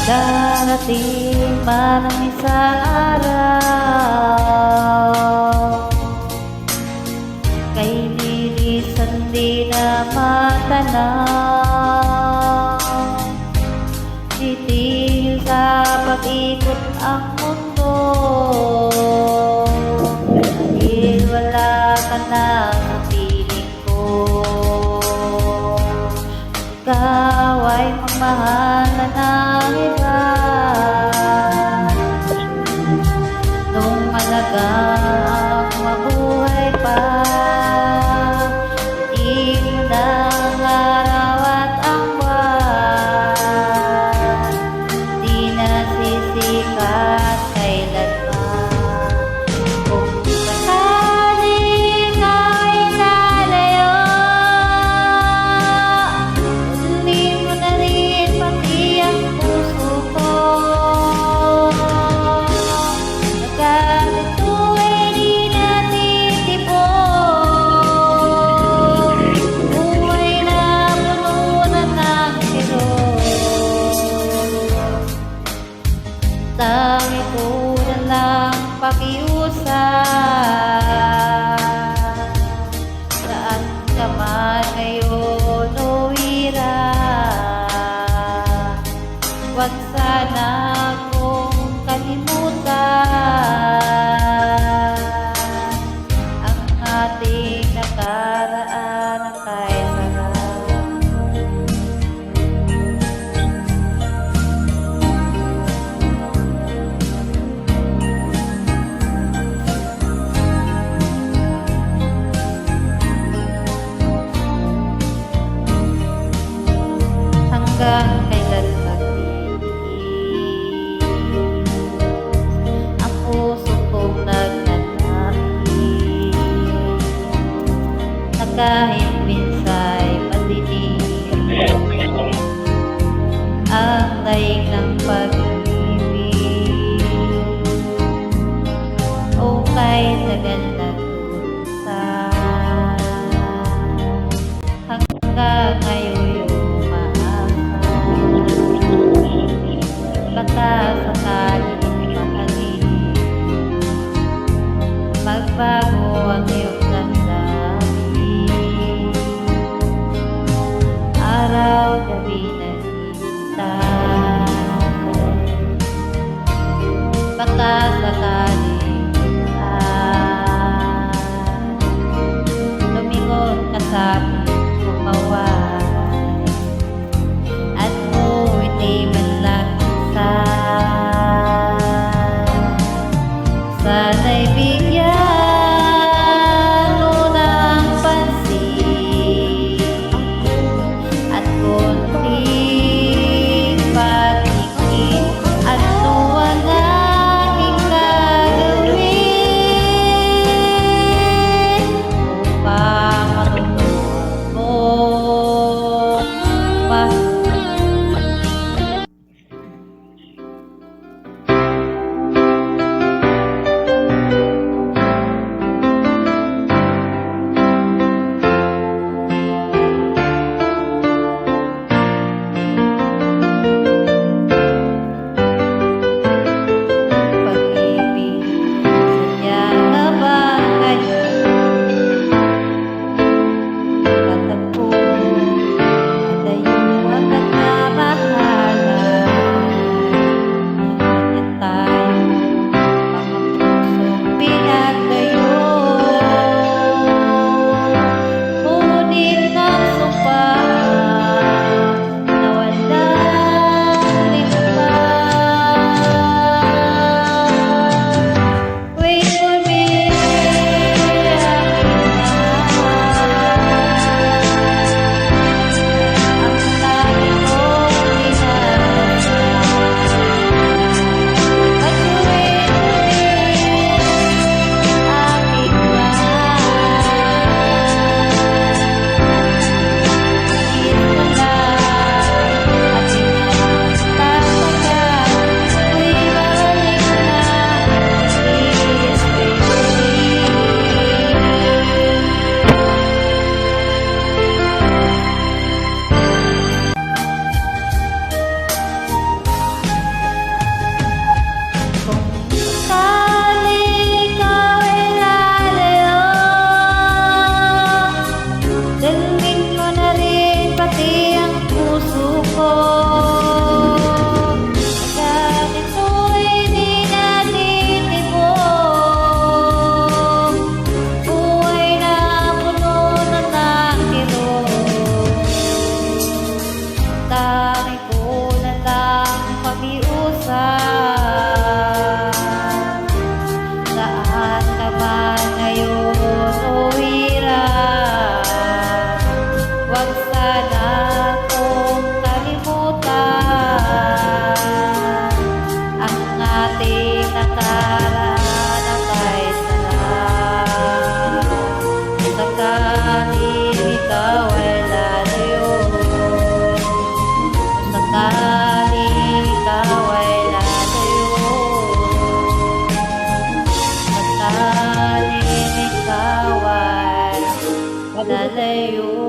Darating man ang isang araw, kay lilisan di na matanaw. Titigil sa pag-ikot ang mundo, dahil wala ka na sa piling ko. Ikaw ay mamahala ng iba, nung malagang mabuhay pa. Di mo na ang araw at ang buwan, di na sisikat kailanman. Kung sakaling ay lalayo, hindi mo na rin pati ang puso ko. Nagkalito ay di na titipon, buhay na puno na ng kirot. Tangi ko na lang pakiusap, saan ka man ngayon o hirap, huwag sana akong kalimutan ang ating nakaraan ng kay sarap. Hanggang kailan magtiis ang puso kong nagnanais, na kahit minsa'y madilim ang daig ng pag-ibig, o kahit tagal nagdurusan, hanggang ngayon baka sakaling mahangin, magbago ang iyong damdamin, araw-gabi naghihintay. Baka sakaling lumingon ka sa aking kumaway, at ngumiti man lang sana'y bigyan mo ng pansin at konting patingin. Ano ang aking gagawin upang matutunan mo iyo